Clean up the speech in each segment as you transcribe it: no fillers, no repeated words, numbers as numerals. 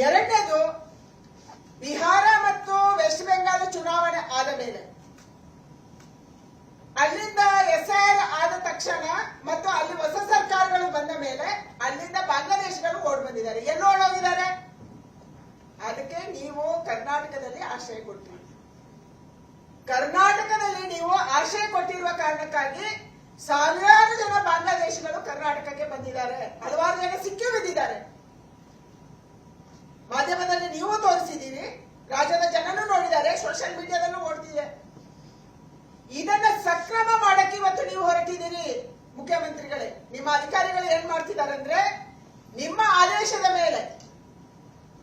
ಎರಡನೇದು, ಬಿಹಾರ ಮತ್ತು ವೆಸ್ಟ್ ಬೆಂಗಾಲ್ ಚುನಾವಣೆ ಆದ ಮೇಲೆ ಅಲ್ಲಿಂದ SIR ಆದ ತಕ್ಷಣ ಮತ್ತು ಅಲ್ಲಿ ಹೊಸ ಸರ್ಕಾರಗಳು ಬಂದ ಮೇಲೆ ಅಲ್ಲಿಂದ ಬಾಂಗ್ಲಾದೇಶಗಳು ಓಡ್ ಬಂದಿದ್ದಾರೆ. ಎಲ್ಲಿ ಓಡೋಗಿದ್ದಾರೆ? ಅದಕ್ಕೆ ನೀವು ಕರ್ನಾಟಕದಲ್ಲಿ ಆಶ್ರಯ ಕೊಟ್ಟಿರಿ. ಕರ್ನಾಟಕದಲ್ಲಿ ನೀವು ಆಶ್ರಯ ಕೊಟ್ಟಿರುವ ಕಾರಣಕ್ಕಾಗಿ ಸಾವಿರಾರು ಜನ ಬಾಂಗ್ಲಾದೇಶಗಳು ಕರ್ನಾಟಕಕ್ಕೆ ಬಂದಿದ್ದಾರೆ. ಹಲವಾರು ಜನ ಸಿಕ್ಕಿ ಬಿದ್ದಿದ್ದಾರೆ. ಮಾಧ್ಯಮದಲ್ಲಿ ನೀವು ತೋರಿಸಿದ್ದೀರಿ, ರಾಜ್ಯದ ಜನನು ನೋಡಿದ್ದಾರೆ, ಸೋಷಿಯಲ್ ಮೀಡಿಯಾದಲ್ಲೂ ಓಡ್ತಿದೆ. ಇದನ್ನ ಸಕ್ರಮ ಮಾಡಕ್ಕೆ ಇವತ್ತು ನೀವು ಹೊರಟಿದ್ದೀರಿ ಮುಖ್ಯಮಂತ್ರಿಗಳೇ. ನಿಮ್ಮ ಅಧಿಕಾರಿಗಳು ಏನ್ ಮಾಡ್ತಿದ್ದಾರೆ ಅಂದ್ರೆ, ನಿಮ್ಮ ಆದೇಶದ ಮೇಲೆ,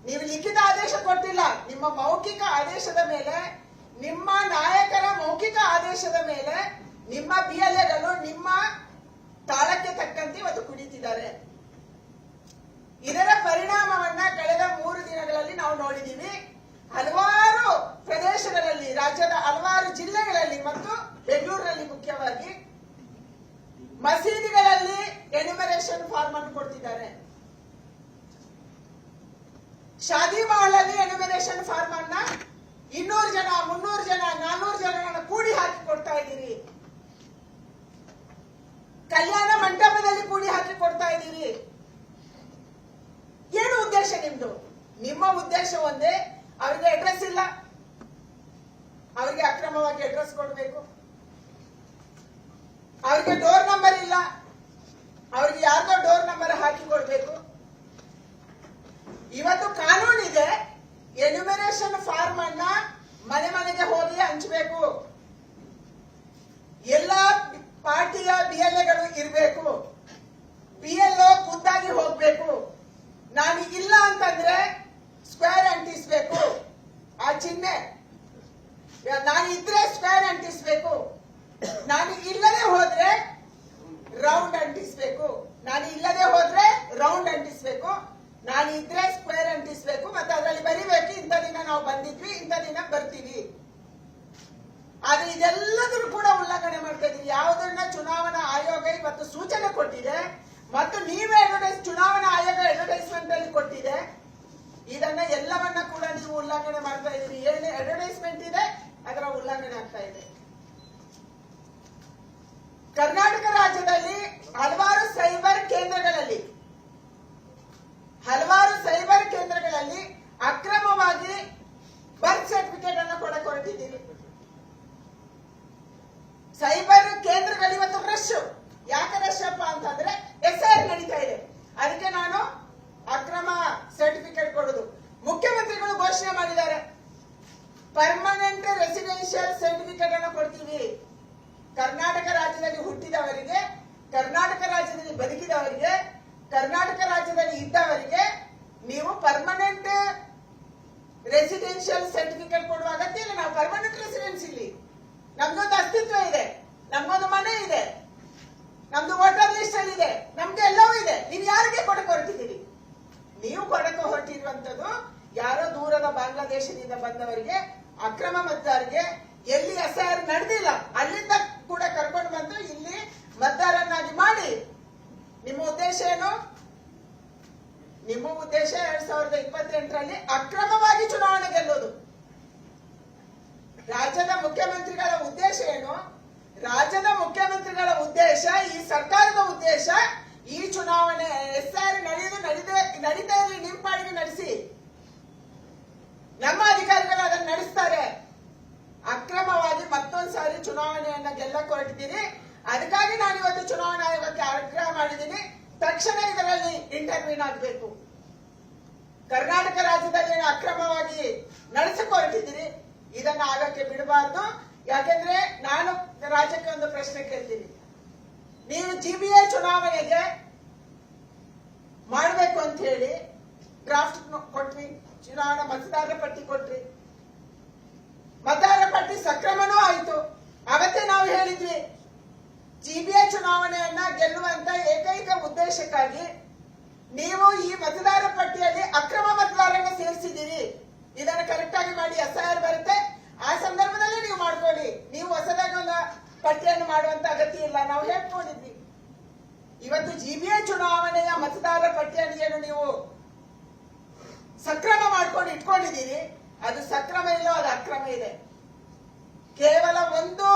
ನೀವು ಲಿಖಿತ ಆದೇಶ ಕೊಟ್ಟಿಲ್ಲ, ನಿಮ್ಮ ಮೌಖಿಕ ಆದೇಶದ ಮೇಲೆ, ನಿಮ್ಮ ನಾಯಕರ ಮೌಖಿಕ ಆದೇಶದ ಮೇಲೆ ನಿಮ್ಮ BLAಗಳು ನಿಮ್ಮ ತಾಳಕ್ಕೆ ತಕ್ಕಂತೆ ಇವತ್ತು ಕುಡಿತಿದ್ದಾರೆ. ಇದರ ಪರಿಣಾಮವನ್ನ ಕಳೆದ 3 ದಿನಗಳಲ್ಲಿ ನಾವು ನೋಡಿದ್ದೀವಿ. ಹಲವಾರು ಪ್ರದೇಶಗಳಲ್ಲಿ, ರಾಜ್ಯದ ಹಲವಾರು ಜಿಲ್ಲೆಗಳಲ್ಲಿ ಮತ್ತು ಬೆಂಗಳೂರಿನಲ್ಲಿ ಮುಖ್ಯವಾಗಿ ಮಸೀದಿಗಳಲ್ಲಿ ಎನ್ಯುಮರೇಷನ್ ಫಾರ್ಮ್ ಅನ್ನು ಕೊಡ್ತಿದ್ದಾರೆ. ಶಾದಿ ಮಹಲಲ್ಲಿ ಎನ್ಯುಮರೇಷನ್ ಫಾರ್ಮ್ ಅನ್ನ 200 ಜನ, 300 ಜನ, 400 ಜನರನ್ನ ಕೂಡಿ ಹಾಕಿ ಕೊಡ್ತಾ ಇದ್ದೀರಿ. ಕಲ್ಯಾಣ ಮಂಟಪದಲ್ಲಿ ಕೂಡಿ ಹಾಕಿ ಕೊಡ್ತಾ ಇದ್ದೀರಿ. ಏನು ಉದ್ದೇಶ ನಿಮ್ದು? ನಿಮ್ಮ ಉದ್ದೇಶ ಒಂದೇ, ಅವರಿಗೆ ಅಡ್ರೆಸ್ ಇಲ್ಲ, ಅವರಿಗೆ ಅಕ್ರಮವಾಗಿ ಅಡ್ರೆಸ್ ಕೊಡಬೇಕು, ಅವರಿಗೆ ಡೋರ್ ನಂಬರ್ ಇಲ್ಲ, ಅವರಿಗೆ ಯಾರ್ದೋ ಡೋರ್ ನಂಬರ್ ಹಾಕಿ ಕೊಡ್ಬೇಕು. ಇವತ್ತು ಕಾನೂನಿದೆ, ಎನ್ಯುಮರೇಷನ್ ಫಾರ್ಮ್ ಅನ್ನ ಮನೆ ಮನೆಗೆ ಹೋಗಿ ಹಂಚಬೇಕು, ಎಲ್ಲ ಪಾರ್ಟಿಯ BLAಗಳು ಇರಬೇಕು, BLO ಖುದ್ದಾಗಿ ಹೋಗ್ಬೇಕು. ನಾನು ಇಲ್ಲ ಅಂತಂದ್ರೆ ಸ್ಕ್ವೇರ್ ಅಂಟಿಸ್ಬೇಕು, ಆ ಚಿಹ್ನೆ ನಾನು ಇದ್ರೆ ಸ್ಕ್ವೇರ್ ಅಂಟಿಸ್ಬೇಕು, ನಾನು ಇಲ್ಲದೆ ಹೋದ್ರೆ ರೌಂಡ್ ಅಂಟಿಸ್ಬೇಕು, ನಾನು ಇಲ್ಲದೆ ಹೋದ್ರೆ ರೌಂಡ್ ಅಂಟಿಸ್ಬೇಕು, ನಾನು ಇದ್ರೆ ಸ್ಕ್ವೇರ್ ಅಂಟಿಸ್ಬೇಕು. ಮತ್ತೆ ಅದರಲ್ಲಿ ಬರಿಬೇಕು, ಇಂಥ ದಿನ ನಾವು ಬಂದಿದ್ವಿ, ಇಂಥ ದಿನ ಬರ್ತೀವಿ. ಆದ್ರೆ ಇದೆಲ್ಲದನ್ನು ಕೂಡ ಉಲ್ಲಂಘನೆ ಮಾಡ್ತಾ ಇದ್ದೀವಿ. ಯಾವುದನ್ನ ಚುನಾವಣಾ ಆಯೋಗ ಇವತ್ತು ಸೂಚನೆ ಕೊಟ್ಟಿದೆ ಮತ್ತು ನೀವೇ ಚುನಾವಣಾ ಆಯೋಗ ಅಡ್ವರ್ಟೈಸ್ಮೆಂಟ್ ಅಲ್ಲಿ ಕೊಟ್ಟಿದೆ. ಇದನ್ನ ಎಲ್ಲವನ್ನ ಕೂಡ ನೀವು ಉಲ್ಲಂಘನೆ ಮಾಡ್ತಾ ಇದ್ದೀರಿ. ಏನು ಅಡ್ವರ್ಟೈಸ್ಮೆಂಟ್ ಇದೆ ಅದರ ಉಲ್ಲಂಘನೆ ಆಗ್ತಾ ಇದೆ. ಕರ್ನಾಟಕ ರಾಜ್ಯದಲ್ಲಿ ಹಲವಾರು ಸೈಬರ್ ಕೇಂದ್ರಗಳಲ್ಲಿ ಅಕ್ರಮವಾಗಿ ಬರ್ತ್ ಸರ್ಟಿಫಿಕೇಟ್ ಅನ್ನು ಕೊಡಕ್ಕೆ ಹೊರಟಿದ್ದೀರಿ. ಸೈಬರ್ ಕೇಂದ್ರಗಳು ಇವತ್ತು ರಶ್. ಯಾಕೆ ರಶ್ ಅಪ್ಪ ಅಂತಂದ್ರೆ SIR ನಡೀತಾ ಇದೆ, ಅದಕ್ಕೆ ನಾನು ಅಕ್ರಮ ಸರ್ಟಿಫಿಕೇಟ್ ಕೊಡುದು. ಮುಖ್ಯಮಂತ್ರಿಗಳು ಘೋಷಣೆ ಮಾಡಿದ್ದಾರೆ, ಪರ್ಮನೆಂಟ್ ರೆಸಿಡೆನ್ಷಿಯಲ್ ಸರ್ಟಿಫಿಕೇಟ್ ಅನ್ನು ಕೊಡ್ತೀವಿ. ಕರ್ನಾಟಕ ರಾಜ್ಯದಲ್ಲಿ ಹುಟ್ಟಿದವರಿಗೆ, ಕರ್ನಾಟಕ ರಾಜ್ಯದಲ್ಲಿ ಬದುಕಿದವರಿಗೆ, ಕರ್ನಾಟಕ ರಾಜ್ಯದಲ್ಲಿ ಇದ್ದವರಿಗೆ ನೀವು ಪರ್ಮನೆಂಟ್ ರೆಸಿಡೆನ್ಷಿಯಲ್ ಸರ್ಟಿಫಿಕೇಟ್ ಕೊಡುವ ಅಗತ್ಯ ಇಲ್ಲ. ನಾವು ಪರ್ಮನೆಂಟ್ ರೆಸಿಡೆನ್ಸ್ ಇಲ್ಲಿ, ನಮ್ದೊಂದು ಅಸ್ತಿತ್ವ ಇದೆ, ನಮ್ಗೊಂದು ಮನೆ ಇದೆ, ನಮ್ದು ವೋಟರ್ ಲಿಸ್ಟ್ ಅಲ್ಲಿ ಇದೆ, ನಮ್ಗೆ ಎಲ್ಲವೂ ಇದೆ. ನೀವು ಯಾರಿಗೆ ಕೊಡಕ್ಕೆ ಹೊರಟಿದ್ದೀರಿ? ನೀವು ಕೊಡಕ್ಕೆ ಹೊರಟಿರುವಂತದ್ದು ಯಾರೋ ದೂರದ ಬಾಂಗ್ಲಾದೇಶದಿಂದ ಬಂದವರಿಗೆ, ಅಕ್ರಮ ಮತದಾರರಿಗೆ, ಎಲ್ಲಿ SIR ನಡೆದಿಲ್ಲ ಅಲ್ಲಿಂದ ಕೂಡ ಕರ್ಕೊಂಡು ಬಂದು ಇಲ್ಲಿ ಮತದಾರನ್ನಾಗಿ ಮಾಡಿ. ನಿಮ್ಮ ಉದ್ದೇಶ ಏನು? ನಿಮ್ಮ ಉದ್ದೇಶ 2028ರಲ್ಲಿ ಅಕ್ರಮವಾಗಿ ಚುನಾವಣೆ ಗೆಲ್ಲೋದು. ರಾಜ್ಯದ ಮುಖ್ಯಮಂತ್ರಿಗಳ ಉದ್ದೇಶ ಏನು? ರಾಜ್ಯದ ಮುಖ್ಯಮಂತ್ರಿಗಳ ಉದ್ದೇಶ, ಈ ಸರ್ಕಾರದ ಉದ್ದೇಶ, ಈ ಚುನಾವಣೆ SIR ನಡೀತಾ ಇರಲಿ, ನಿಮ್ಮ ಪಾಡಿಗೆ ನಡೆಸಿ. ನಮ್ಮ ಅಧಿಕಾರಿಗಳು ಅದನ್ನು ನಡೆಸ್ತಾರೆ. ಅಕ್ರಮವಾಗಿ ಮತ್ತೊಂದು ಸಾರಿ ಚುನಾವಣೆಯನ್ನ ಗೆಲ್ಲಕ್ಕೆ ಹೊರಟಿದ್ದೀರಿ. ಅದಕ್ಕಾಗಿ ನಾನು ಇವತ್ತು ಚುನಾವಣಾ ಆಯೋಗಕ್ಕೆ ಆಗ್ರಹ ಮಾಡಿದ್ದೀನಿ, ತಕ್ಷಣ ಇದರಲ್ಲಿ ಇಂಟರ್ವ್ಯೂನ್ ಆಗಬೇಕು. ಕರ್ನಾಟಕ ರಾಜ್ಯದಲ್ಲಿ ಅಕ್ರಮವಾಗಿ ನಡೆಸಕ್ಕೆ ಹೊರಟಿದ್ದೀರಿ, ಇದನ್ನ ಆಗಕ್ಕೆ ಬಿಡಬಾರ್ದು. ಯಾಕೆಂದ್ರೆ ನಾನು ರಾಜ್ಯಕ್ಕೆ ಒಂದು ಪ್ರಶ್ನೆ ಕೇಳ್ತೀನಿ. ನೀವು GBA ಚುನಾವಣೆಗೆ ಮಾಡಬೇಕು ಅಂತ ಹೇಳಿ ಡ್ರಾಫ್ಟ್ ಕೊಟ್ರಿ, ಚುನಾವಣಾ ಮತದಾರರ ಪಟ್ಟಿ ಕೊಟ್ರಿ, ಮತದಾರರ ಪಟ್ಟಿ ಸಕ್ರಮನೂ ಆಯಿತು. ಅವತ್ತೇ ನಾವು ಹೇಳಿದ್ವಿ, GBA ಚುನಾವಣೆಯನ್ನ ಗೆಲ್ಲುವಂತ ಏಕೈಕ ಉದ್ದೇಶಕ್ಕಾಗಿ ನೀವು ಈ ಮತದಾರರ ಪಟ್ಟಿಯಲ್ಲಿ ಅಕ್ರಮ ಮತದಾರರನ್ನ ಸೇರಿಸಿದ್ದೀರಿ, ಇದನ್ನು ಕರೆಕ್ಟ್ ಆಗಿ ಮಾಡಿ, SIR ಬರುತ್ತೆ, ಆ ಸಂದರ್ಭದಲ್ಲಿ ನೀವು ಮಾಡ್ಕೊಳ್ಳಿ, ನೀವು ಹೊಸದಾಗಿ ಒಂದು ಪಟ್ಟಿಯನ್ನು ಮಾಡುವಂತ ಅಗತ್ಯ ಇಲ್ಲ, ನಾವು ಹೇಳ್ಕೊಂಡಿದ್ವಿ. ಇವತ್ತು GBA ಚುನಾವಣೆಯ ಮತದಾರರ ಪಟ್ಟಿಯನ್ನು ಏನು ನೀವು ಸಕ್ರಮ ಮಾಡ್ಕೊಂಡು ಇಟ್ಕೊಂಡಿದ್ದೀರಿ. ಅದು ಸಕ್ರಮ ಇಲ್ಲೋ ಅದು ಅಕ್ರಮ ಇದೆ. ಕೇವಲ ಒಂದು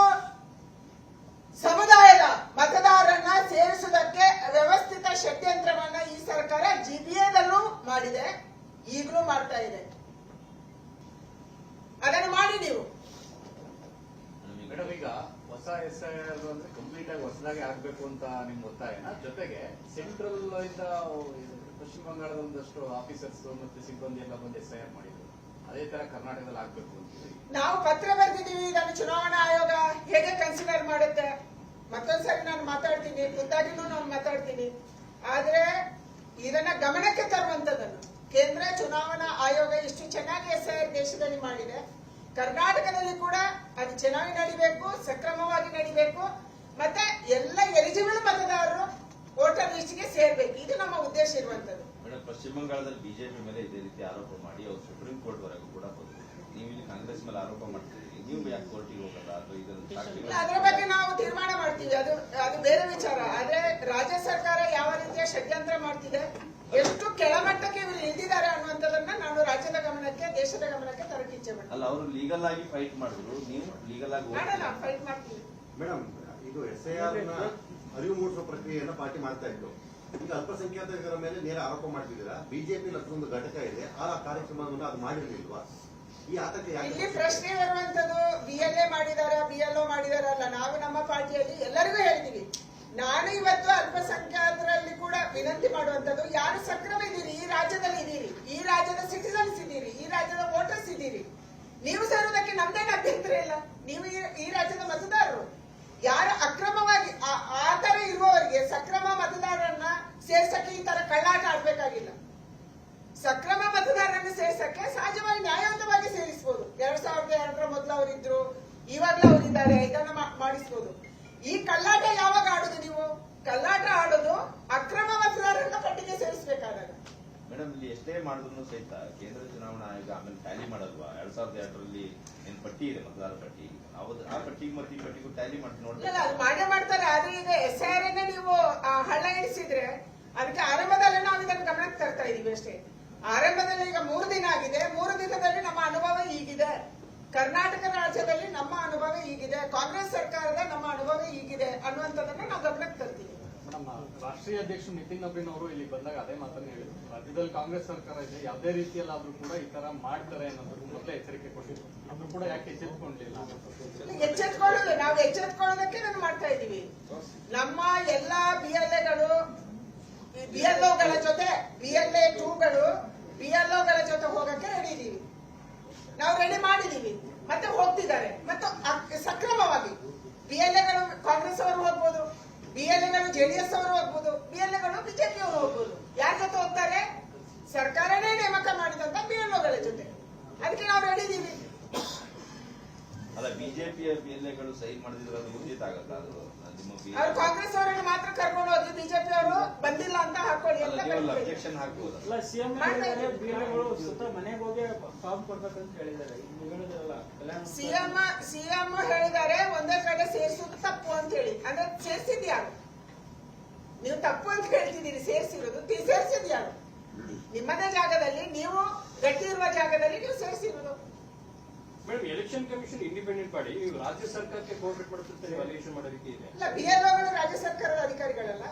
ಸಮುದಾಯದ ಮತದಾರರನ್ನ ಸೇರಿಸುವುದಕ್ಕೆ ವ್ಯವಸ್ಥಿತ ಷಡ್ಯಂತ್ರವನ್ನ ಈ ಸರ್ಕಾರ ಜಿಬಿಎದಲ್ಲೂ ಮಾಡಿದೆ, ಈಗಲೂ ಮಾಡ್ತಾ ಇದೆ. ಅದನ್ನು ಮಾಡಿ ನೀವು. ಮೇಡಮ್, ಈಗ ಹೊಸ SIR ಅಂದ್ರೆ ಕಂಪ್ಲೀಟ್ ಆಗಿ ಹೊಸದಾಗಿ ಆಗ್ಬೇಕು ಅಂತ ನಿಮ್ ಒತ್ತಾಯನ, ಜೊತೆಗೆ ಸೆಂಟ್ರಲ್ ಇಂದ ಪಶ್ಚಿಮ ಬಂಗಾಳದ ಒಂದಷ್ಟು ಆಫೀಸರ್ಸ್ ಮತ್ತೆ ಸಿಬ್ಬಂದಿ ಎಲ್ಲ ಬಂದು SIR ಮಾಡಿದ್ರು. ಅದೇ ತರ ಕರ್ನಾಟಕದಲ್ಲಿ ಆಗ್ಬೇಕು ಅಂತೀವಿ. ನಾವು ಪತ್ರ ಬರೆದಿದ್ದೀವಿ. ಇದನ್ನು ಚುನಾವಣಾ ಆಯೋಗ ಹೇಗೆ ಕನ್ಸಿಡರ್ ಮಾಡುತ್ತೆ? ಮತ್ತೊಂದ್ಸರಿ ನಾನು ಮಾತಾಡ್ತೀನಿ, ಖುದ್ದಾಗಿನೂ ನಾನು ಮಾತಾಡ್ತೀನಿ. ಆದ್ರೆ ಇದನ್ನ ಗಮನಕ್ಕೆ ತರುವಂತದನ್ನು ಕೇಂದ್ರ ಚುನಾವಣಾ ಆಯೋಗ ಇಷ್ಟು ಚೆನ್ನಾಗಿ SIR ದೇಶದಲ್ಲಿ ಮಾಡಿದೆ, ಕರ್ನಾಟಕದಲ್ಲಿ ಕೂಡ ಅದು ಚೆನ್ನಾಗಿ ನಡಿಬೇಕು, ಸಕ್ರಮವಾಗಿ ನಡಿಬೇಕು, ಮತ್ತೆ ಎಲ್ಲ ಎಲಿಜಿಬಲ್ ಮತದಾರರು ವೋಟರ್ ಲಿಸ್ಟ್ಗೆ ಸೇರ್ಬೇಕು. ಇದು ನಮ್ಮ ಉದ್ದೇಶ ಇರುವಂತದ್ದು. ಮೇಡಮ್, ಪಶ್ಚಿಮ ಬಂಗಾಳದಲ್ಲಿ ಬಿಜೆಪಿ ಮೇಲೆ ಇದೇ ರೀತಿ ಆರೋಪ ಮಾಡಿ ಅವರು ಸುಪ್ರೀಂ ಕೋರ್ಟ್ ವರೆಗೂ ಕೂಡ ಹೋದ್ರು. ನೀವು ಇಲ್ಲಿ ಕಾಂಗ್ರೆಸ್ ಮೇಲೆ ಆರೋಪ ಮಾಡ್ತಿದ್ದೀರಿ, ನೀವು ಯಾಕೆ ಕೋರ್ಟಿಗೆ ಹೋಗಲ್ಲ? ಅಥವಾ ಇದನ್ನು ಅದರ ಬಗ್ಗೆ ನಾವು ತೀರ್ಮಾನ ಮಾಡ್ತೀವಿ, ಅದು ಬೇರೆ ವಿಚಾರ. ಆದ್ರೆ ರಾಜ್ಯ ಸರ್ಕಾರ ಯಾವ ರೀತಿಯ ಷಡ್ಯಂತ್ರ ಮಾಡ್ತಿದೆ, ಎಷ್ಟು ಕೆಳಮಟ್ಟಕ್ಕೆ ಇವರು ಇಳಿದಿದ್ದಾರೆ ಅನ್ನುವಂಥದ್ದನ್ನ ನಾನು ರಾಜ್ಯದ ಗಮನಕ್ಕೆ, ದೇಶದ ಗಮನಕ್ಕೆ ತರಕ್ಕೆ ಇಚ್ಛೆ ಮಾಡ್ತೀನಿ. ಅಲ್ಲ, ಅವರು ಲೀಗಲ್ ಆಗಿ ಫೈಟ್ ಮಾಡಿದ್ರು, ನೀವು ಲೀಗಲ್ ಆಗಿ ಮಾಡೋಣ, ಫೈಟ್ ಮಾಡ್ತೀವಿ. ಮೇಡಮ್, ಇದು SIR ಅರಿವು ಮೂಡಿಸುವ ಪ್ರಕ್ರಿಯೆಯನ್ನ ಪಾರ್ಟಿ ಮಾಡ್ತಾ ಇತ್ತು. ಈಗ ಅಲ್ಪಸಂಖ್ಯಾತರ ಮೇಲೆ ನೇರ ಆರೋಪ ಮಾಡ್ತಿದ್ದೀರಾ. ಬಿಜೆಪಿ ಒಂದು ಘಟಕ ಇದೆ, ಆ ಕಾರ್ಯಕ್ರಮವನ್ನು ಅದು ಮಾಡಿರ್ಲಿಲ್ವಾ? ಈ ಆತಂಕ ಇಲ್ಲಿ ಪ್ರಶ್ನೆ ಬರುವಂತದ್ದು BLA ಮಾಡಿದಾರ, BLO ಮಾಡಿದಾರ ಅಲ್ಲ. ನಾವು ನಮ್ಮ ಪಾರ್ಟಿಯಲ್ಲಿ ಎಲ್ಲರಿಗೂ ಹೇಳ್ತೀವಿ. ನಾನು ಇವತ್ತು ಅಲ್ಪಸಂಖ್ಯಾತರಲ್ಲಿ ಕೂಡ ವಿನಂತಿ ಮಾಡುವಂತದ್ದು, ಯಾರು ಸಕ್ರಮ ಇದ್ದೀರಿ, ಈ ರಾಜ್ಯದಲ್ಲಿ ಇದ್ದೀರಿ, ಈ ರಾಜ್ಯದ ಸಿಟಿಸನ್ಸ್ ಇದ್ದೀರಿ, ಈ ರಾಜ್ಯದ ವೋಟರ್ಸ್ ಇದ್ದೀರಿ, ನೀವು ಸೇರುವುದಕ್ಕೆ ನಮ್ದೇನು ಅಭ್ಯಂತರ ಇಲ್ಲ. ನೀವು ಈ ರಾಜ್ಯದ ಮತದಾರರು. ಯಾರು ಅಕ್ರಮವಾಗಿ ಆ ತರ ಇರುವವರಿಗೆ ಸಕ್ರಮ ಮತದಾರರನ್ನ ಸೇರ್ಸಕ್ಕೆ ಈ ತರ ಕಳ್ಳಾಟ ಆಡ್ಬೇಕಾಗಿಲ್ಲ. ಸಕ್ರಮ ಮತದಾರರನ್ನು ಸೇರ್ಸಕ್ಕೆ ಸಹಜವಾಗಿ ನ್ಯಾಯಯುತವಾಗಿ ಸೇರಿಸಬಹುದು. 2002 ಮೊದಲು ಅವರಿದ್ರು, ಇವಾಗ್ಲೂ ಅವರಿದ್ದಾರೆ, ಇದನ್ನ ಮಾಡಿಸಬಹುದು. ಈ ಕಳ್ಳಾಟ ಯಾವಾಗ ಆಡುದು? ನೀವು ಕಳ್ಳಾಟ ಆಡೋದು ಅಕ್ರಮ ಮತದಾರರನ್ನ ಪಟ್ಟಿಗೆ ಸೇರಿಸಬೇಕಾದಾಗ. ಮೇಡಮ್, ಇಲ್ಲಿ ಎಷ್ಟೇ ಮಾಡಿದ್ರು ಸಹಿತ ಕೇಂದ್ರ ಚುನಾವಣಾ ಆಯೋಗ ಆಮೇಲೆ ಟ್ಯಾಲಿ ಮಾಡಲ್ವಾ? 2002ರಲ್ಲಿ ಏನ್ ಪಟ್ಟಿ ಇದೆ, ಮತದಾರ ಪಟ್ಟಿ, ಆ ಪಟ್ಟಿಗೆ ಮತ್ತೆ ಈ ಪಟ್ಟಿಗೂ ಟ್ಯಾಲಿ ಮಾಡಿ ನೋಡಿ. ಅದು ಮಾಡೇ ಮಾಡ್ತಾರೆ. ಆದ್ರೆ ಈಗ SIR ನೀವು ಹಳ್ಳ ಇಳಿಸಿದ್ರೆ ಅದಕ್ಕೆ ಆರಂಭದಲ್ಲೇ ನಾವು ಇದನ್ನು ಗಮನಕ್ಕೆ ತರ್ತಾ ಇದೀವಿ ಅಷ್ಟೇ. ಆರಂಭದಲ್ಲಿ ಈಗ 3 ದಿನ ಆಗಿದೆ, 3 ದಿನದಲ್ಲಿ ನಮ್ಮ ಅನುಭವ ಹೀಗಿದೆ. ಕರ್ನಾಟಕ ರಾಜ್ಯದಲ್ಲಿ ನಮ್ಮ ಅನುಭವ ಹೀಗಿದೆ, ಕಾಂಗ್ರೆಸ್ ಸರ್ಕಾರದ ನಮ್ಮ ಅನುಭವ ಹೀಗಿದೆ ಅನ್ನುವಂಥದ್ದನ್ನ ನಾವು ಗಮನಕ್ಕೆ ತರ್ತೀವಿ. ಮೇಡಮ್, ರಾಷ್ಟ್ರೀಯ ಅಧ್ಯಕ್ಷರು ನಿತಿನ್ ನಬೀನ್ ಅವರು ಇಲ್ಲಿ ಬಂದಾಗ ಅದೇ ಮಾತನ್ನ ಹೇಳಿದ್ರು. ರಾಜ್ಯದಲ್ಲಿ ಕಾಂಗ್ರೆಸ್ ಸರ್ಕಾರ ಇದೆ, ಯಾವುದೇ ರೀತಿಯಲ್ಲಾದ್ರೂ ಕೂಡ ಈ ತರ ಮಾಡ್ತಾರೆ ಅನ್ನೋದು ಮೊದಲೇ ಎಚ್ಚರಿಕೆ ಕೊಟ್ಟಿದ್ರು. ಆದ್ರೂ ಕೂಡ ಯಾಕೆ ಎಚ್ಚೆತ್ಕೊಂಡಿಲ್ಲ? ಎಚ್ಚೆತ್ಕೊಳ್ಳೋದು, ನಾವು ಎಚ್ಚೆತ್ಕೊಳ್ಳೋದಕ್ಕೆ ನಾನು ಮಾಡ್ತಾ ಇದ್ದೀವಿ. ನಮ್ಮ ಎಲ್ಲಾ BLAಗಳು, BLOಗಳ ಜೊತೆ, BLA 2ಗಳು BLOಗಳ ಜೊತೆ ಹೋಗಕ್ಕೆ ರೆಡಿ ಇದೀವಿ. ನಾವು ರೆಡಿ ಮಾಡಿದೀವಿ, ಮತ್ತೆ ಹೋಗ್ತಿದ್ದಾರೆ. ಮತ್ತು ಸಕ್ರಮವಾಗಿ BLAಗಳು ಕಾಂಗ್ರೆಸ್ ಅವರು ಹೋಗ್ಬೋದು, BLAಗಳು JDS ಅವರು ಹೋಗ್ಬೋದು, BLAಗಳು ಬಿಜೆಪಿ ಅವರು ಹೋಗ್ಬೋದು. ಯಾರ ಜೊತೆ ಹೋಗ್ತಾರೆ? ಸರ್ಕಾರನೇ ನೇಮಕ ಮಾಡಿದಂತ BLOಗಳ ಜೊತೆ. ಅದಕ್ಕೆ ನಾವು ರೆಡಿ ಇದೀವಿ. ಅಲ್ಲ, ಬಿಜೆಪಿಯ BLAಗಳು ಸಹಿ ಮಾಡಿದ್ರೆ ಅದು ಊರ್ಜಿತ ಆಗಲ್ಲ. ಅದು ಅವ್ರು ಕಾಂಗ್ರೆಸ್ ಅವರನ್ನು ಮಾತ್ರ ಕರ್ಕೊಂಡು ಹೋಗಿ ಬಿಜೆಪಿ ಅವರು ಬಂದಿಲ್ಲ ಅಂತ ಹಾಕೊಳ್ಳಿ ಅಂತ ಅಬ್ಜೆಕ್ಷನ್ ಹಾಕ್ಬೋದು. ಅಲ್ಲ, ಸಿಎಂ BLAಗಳು ಸ್ವತಃ ಮನೆಗೆ ಹೋಗಿ ಫಾರ್ಮ್ ಕೊಡ್ಬೇಕಂತ ಹೇಳಿದ್ದಾರೆ. ಸಿಎಂ ಹೇಳಿದ್ದಾರೆ ಒಂದೇ ಕಡೆ ಸೇರಿಸುವುದು ತಪ್ಪು ಅಂತ ಹೇಳಿ. ಅಂದ್ರೆ ಸೇರಿಸಿದ್ ಯಾರು? ನೀವು ತಪ್ಪು ಅಂತ ಹೇಳ್ತಿದ್ದೀರಿ. ಸೇರಿಸಿರೋದು ಸೇರಿಸಿದ್ ಯಾರು? ನಿಮ್ಮದೇ ಜಾಗದಲ್ಲಿ, ನೀವು ಗಟ್ಟಿ ಇರುವ ಜಾಗದಲ್ಲಿ ನೀವು ಸೇರಿಸಿರೋದು. Madam, election commission independent body, ನೀವು ರಾಜ್ಯ ಸರ್ಕಾರಕ್ಕೆ ಕೋಆಪರೇಟ್ ಮಾಡುತ್ತೆ ವ್ಯಾಲ್ಯೂಯೇಷನ್ ಮಾಡೋ ರೀತಿ ಇದೆ. ಇಲ್ಲ, BLOಗಳು ರಾಜ್ಯ ಸರ್ಕಾರದ ಅಧಿಕಾರಿಗಳಲ್ಲ.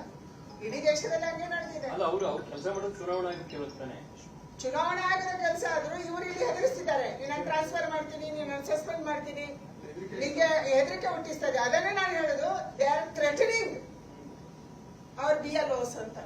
ಇಡೀ ದೇಶದಲ್ಲಿ ಹಂಗೆ ನಡೆದಿದೆ. ಅಲ್ಲ, ಅವರು ಕೆಲಸ ಮಾಡೋದು ಚುನಾವಣಾ ಆಯೋಗಕ್ಕೆ ಇರುತ್ತಾನೆ. ಚುನಾವಣಾ ಆಯೋಗದ ಕೆಲಸ ಆದ್ರೂ ಇವರು ಇಲ್ಲಿ ಹೆದರಿಸ್ತಿದ್ದಾರೆ. ನೀನು ಟ್ರಾನ್ಸ್ಫರ್ ಮಾಡ್ತೀನಿ, ನೀನು ಸಸ್ಪೆಂಡ್ ಮಾಡ್ತೀನಿ, ನಿಮಗೆ ಹೆದರಿಕೆ ಹುಟ್ಟಿಸ್ತದೆ. ಅದನ್ನೇ ನಾನು ಹೇಳುದು, they are threatening our BLOs ಅಂತ.